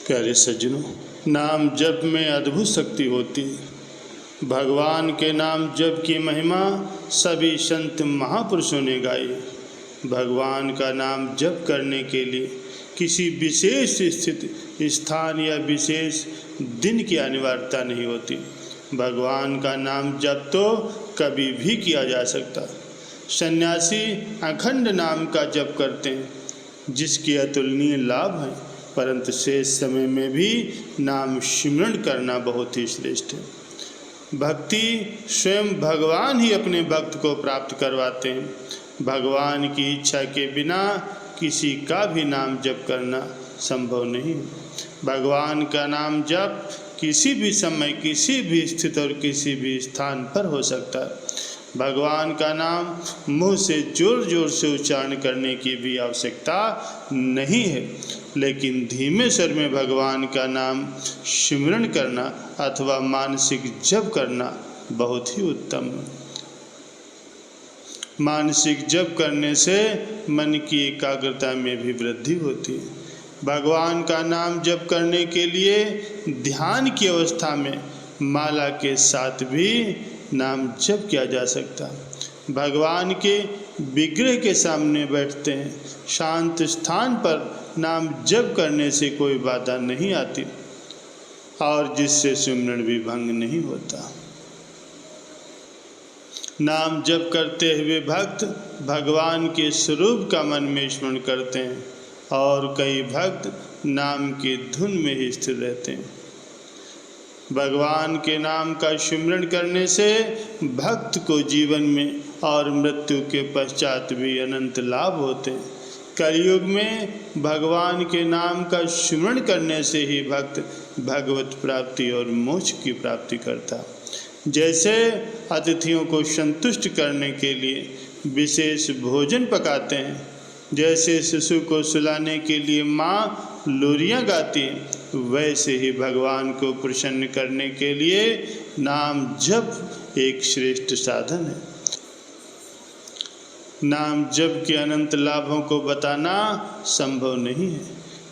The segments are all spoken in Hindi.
प्यारे सज्जनों, नाम जप में अद्भुत शक्ति होती है। भगवान के नाम जप की महिमा सभी संत महापुरुषों ने गाई। भगवान का नाम जप करने के लिए किसी विशेष स्थिति, स्थान या विशेष दिन की अनिवार्यता नहीं होती। भगवान का नाम जप तो कभी भी किया जा सकता। सन्यासी अखंड नाम का जप करते हैं, जिसके अतुलनीय लाभ हैं, परंतु शेष समय में भी नाम सिमरण करना बहुत ही श्रेष्ठ है। भक्ति स्वयं भगवान ही अपने भक्त को प्राप्त करवाते हैं। भगवान की इच्छा के बिना किसी का भी नाम जप करना संभव नहीं है। भगवान का नाम जप किसी भी समय, किसी भी स्थिति और किसी भी स्थान पर हो सकता है। भगवान का नाम मुंह से जोर जोर से उच्चारण करने की भी आवश्यकता नहीं है, लेकिन धीमे स्वर में भगवान का नाम सिमरण करना अथवा मानसिक जप करना बहुत ही उत्तम है। मानसिक जप करने से मन की एकाग्रता में भी वृद्धि होती है। भगवान का नाम जप करने के लिए ध्यान की अवस्था में माला के साथ भी नाम जप किया जा सकता। भगवान के विग्रह के सामने बैठते हैं, शांत स्थान पर नाम जप करने से कोई बाधा नहीं आती और जिससे सिमरण भी भंग नहीं होता। नाम जप करते हुए भक्त भगवान के स्वरूप का मन में स्मरण करते हैं और कई भक्त नाम की धुन में ही स्थिर रहते हैं। भगवान के नाम का सिमरण करने से भक्त को जीवन में और मृत्यु के पश्चात भी अनंत लाभ होते हैं। कलयुग में भगवान के नाम का सिमरण करने से ही भक्त भगवत प्राप्ति और मोक्ष की प्राप्ति करता। जैसे अतिथियों को संतुष्ट करने के लिए विशेष भोजन पकाते हैं, जैसे शिशु को सुलाने के लिए माँ लोरियाँ गाती हैं, वैसे ही भगवान को प्रसन्न करने के लिए नाम जप एक श्रेष्ठ साधन है। नाम जप के अनंत लाभों को बताना संभव नहीं है,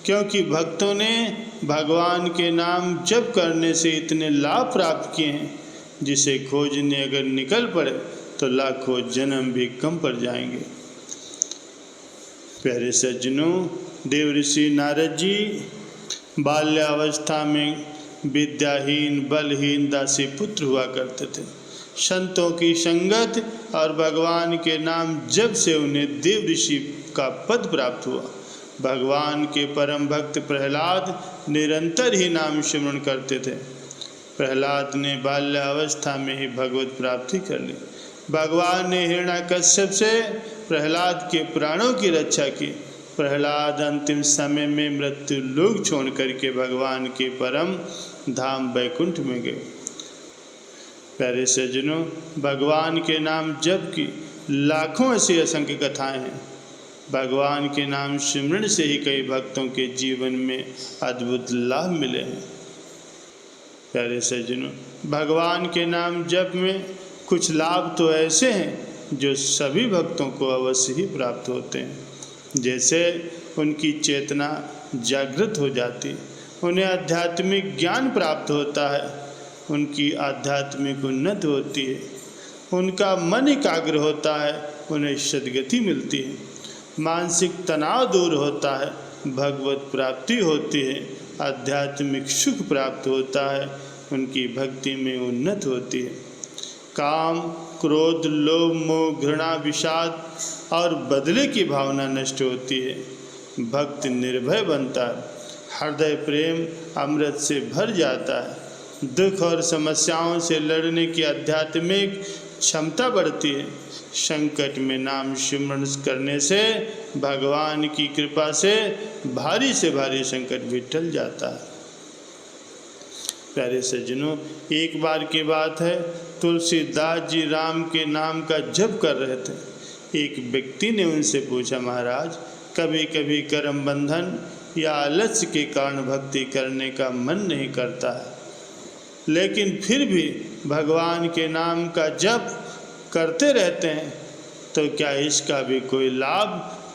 क्योंकि भक्तों ने भगवान के नाम जप करने से इतने लाभ प्राप्त किए हैं, जिसे खोजने अगर निकल पड़े तो लाखों जन्म भी कम पड़ जाएंगे। प्यारे सज्जनों, देव ऋषि नारद जी बाल्यावस्था में विद्याहीन, बलहीन दासी पुत्र हुआ करते थे। संतों की संगत और भगवान के नाम जप से उन्हें देव ऋषि का पद प्राप्त हुआ। भगवान के परम भक्त प्रहलाद निरंतर ही नाम सिमरण करते थे। प्रहलाद ने बाल्यावस्था में ही भगवत प्राप्ति कर ली। भगवान ने हिरण्याकश्यप से प्रहलाद के प्राणों की रक्षा की। प्रहलाद अंतिम समय में मृत्यु लोक छोड़ करके भगवान के परम धाम वैकुंठ में गए। प्यारे सज्जनों, भगवान के नाम जप की लाखों ऐसी असंख्य कथाएं हैं। भगवान के नाम सिमरण से ही कई भक्तों के जीवन में अद्भुत लाभ मिले हैं। प्यारे सज्जनों, भगवान के नाम जप में कुछ लाभ तो ऐसे हैं जो सभी भक्तों को अवश्य ही प्राप्त होते हैं। जैसे उनकी चेतना जागृत हो जाती, उन्हें आध्यात्मिक ज्ञान प्राप्त होता है, उनकी आध्यात्मिक उन्नति होती है, उनका मन एकाग्र होता है, उन्हें सद्गति मिलती है, मानसिक तनाव दूर होता है, भगवत प्राप्ति होती है, आध्यात्मिक सुख प्राप्त होता है, उनकी भक्ति में उन्नति होती है। काम, क्रोध, लोभ, मोह, घृणा, विषाद और बदले की भावना नष्ट होती है। भक्त निर्भय बनता है, हृदय प्रेम अमृत से भर जाता है, दुख और समस्याओं से लड़ने की आध्यात्मिक क्षमता बढ़ती है। संकट में नाम सिमरण करने से भगवान की कृपा से भारी संकट भी टल जाता है। प्यारे सज्जनों, एक बार की बात है, तुलसीदास जी राम के नाम का जप कर रहे थे। एक व्यक्ति ने उनसे पूछा, महाराज, कभी कभी कर्म बंधन या आलस्य के कारण भक्ति करने का मन नहीं करता है, लेकिन फिर भी भगवान के नाम का जप करते रहते हैं, तो क्या इसका भी कोई लाभ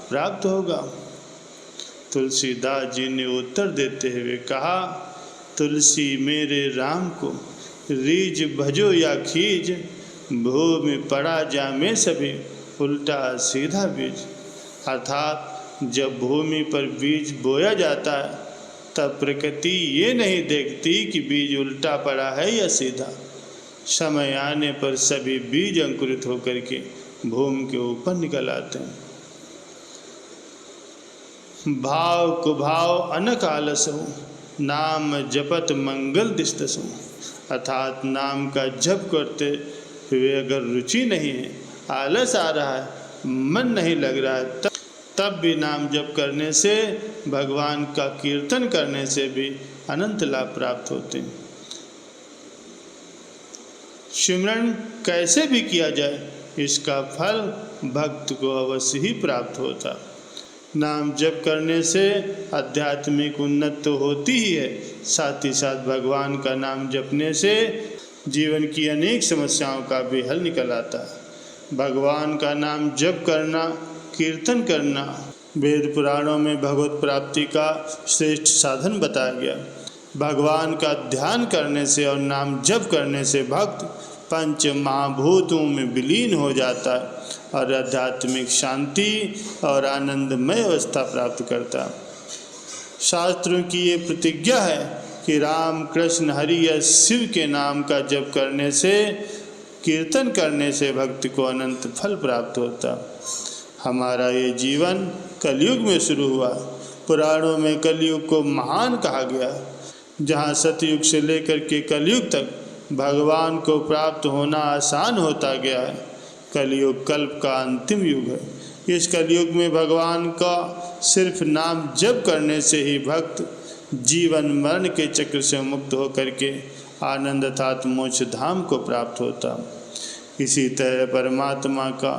प्राप्त होगा? तुलसीदास जी ने उत्तर देते हुए कहा, तुलसी मेरे राम को रीझ भजो या खीज, भूमि पड़ा जामे सभी उल्टा सीधा बीज। अर्थात जब भूमि पर बीज बोया जाता है तब प्रकृति ये नहीं देखती कि बीज उल्टा पड़ा है या सीधा। समय आने पर सभी बीज अंकुरित होकर के भूमि के ऊपर निकल आते हैं। भाव कुभाव अनक आलसहु, नाम जपत मंगल दिस्तसु। अर्थात नाम का जप करते हुए अगर रुचि नहीं है, आलस आ रहा है, मन नहीं लग रहा है, तब भी नाम जप करने से, भगवान का कीर्तन करने से भी अनंत लाभ प्राप्त होते हैं। सिमरन कैसे भी किया जाए, इसका फल भक्त को अवश्य ही प्राप्त होता। नाम जप करने से आध्यात्मिक उन्नति तो होती ही है, साथ ही साथ भगवान का नाम जपने से जीवन की अनेक समस्याओं का भी हल निकल आता है। भगवान का नाम जप करना, कीर्तन करना वेद पुराणों में भगवत प्राप्ति का श्रेष्ठ साधन बताया गया। भगवान का ध्यान करने से और नाम जप करने से भक्त पंच महाभूतों में विलीन हो जाता है और आध्यात्मिक शांति और आनंदमय अवस्था प्राप्त करता है। शास्त्रों की ये प्रतिज्ञा है कि राम कृष्ण हरि या शिव के नाम का जप करने से, कीर्तन करने से भक्ति को अनंत फल प्राप्त होता। हमारा ये जीवन कलयुग में शुरू हुआ। पुराणों में कलयुग को महान कहा गया, जहाँ सतयुग से लेकर के कलयुग तक भगवान को प्राप्त होना आसान होता गया है। कलयुग कल्प का अंतिम युग है। इस कलयुग में भगवान का सिर्फ नाम जप करने से ही भक्त जीवन मरण के चक्र से मुक्त होकर के आनंद अर्थात मोक्ष धाम को प्राप्त होता। इसी तरह परमात्मा का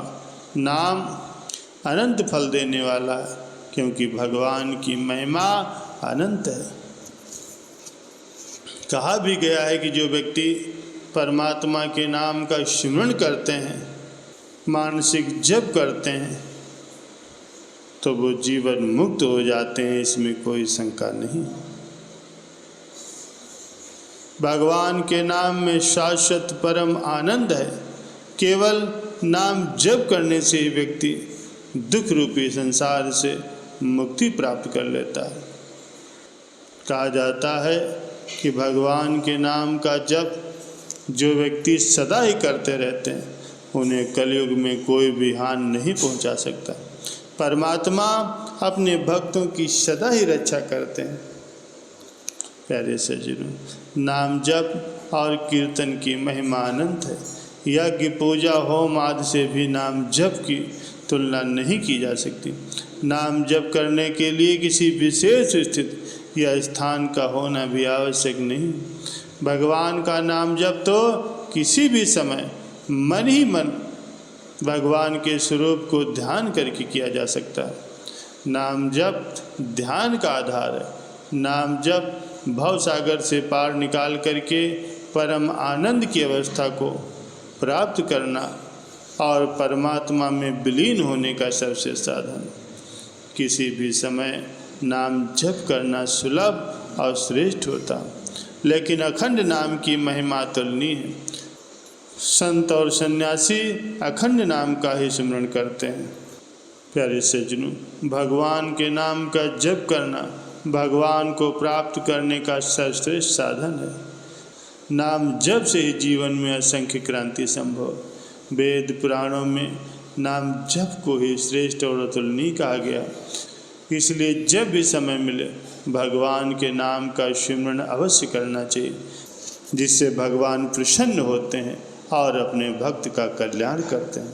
नाम अनंत फल देने वाला है, क्योंकि भगवान की महिमा अनंत है। कहा भी गया है कि जो व्यक्ति परमात्मा के नाम का स्मरण करते हैं, मानसिक जप करते हैं, तो वो जीवन मुक्त हो जाते हैं, इसमें कोई शंका नहीं। भगवान के नाम में शाश्वत परम आनंद है। केवल नाम जप करने से ही व्यक्ति दुख रूपी संसार से मुक्ति प्राप्त कर लेता है। कहा जाता है कि भगवान के नाम का जप जो व्यक्ति सदा ही करते रहते हैं, उन्हें कलयुग में कोई भी हानि नहीं पहुंचा सकता। परमात्मा अपने भक्तों की सदा ही रक्षा करते हैं। प्यारे सज्जनों, नाम जप और कीर्तन की महिमा अनंत है। यज्ञ पूजा होम आदि से भी नाम जप की तुलना नहीं की जा सकती। नाम जप करने के लिए किसी विशेष स्थिति या स्थान का होना भी आवश्यक नहीं। भगवान का नाम जप तो किसी भी समय मन ही मन भगवान के स्वरूप को ध्यान करके किया जा सकता है। नाम जप ध्यान का आधार है। नाम जप भव सागर से पार निकाल करके परम आनंद की अवस्था को प्राप्त करना और परमात्मा में विलीन होने का सबसे साधन। किसी भी समय नाम जप करना सुलभ और श्रेष्ठ होता, लेकिन अखंड नाम की महिमा तुलनीय है। संत और सन्यासी अखंड नाम का ही स्मरण करते हैं। प्यारे सज्जनों, भगवान के नाम का जप करना भगवान को प्राप्त करने का सर्वश्रेष्ठ साधन है। नाम जप से ही जीवन में असंख्य क्रांति संभव। वेद पुराणों में नाम जप को ही श्रेष्ठ और अतुलनीय कहा गया। इसलिए जब भी समय मिले भगवान के नाम का स्मरण अवश्य करना चाहिए, जिससे भगवान प्रसन्न होते हैं और अपने भक्त का कल्याण करते हैं।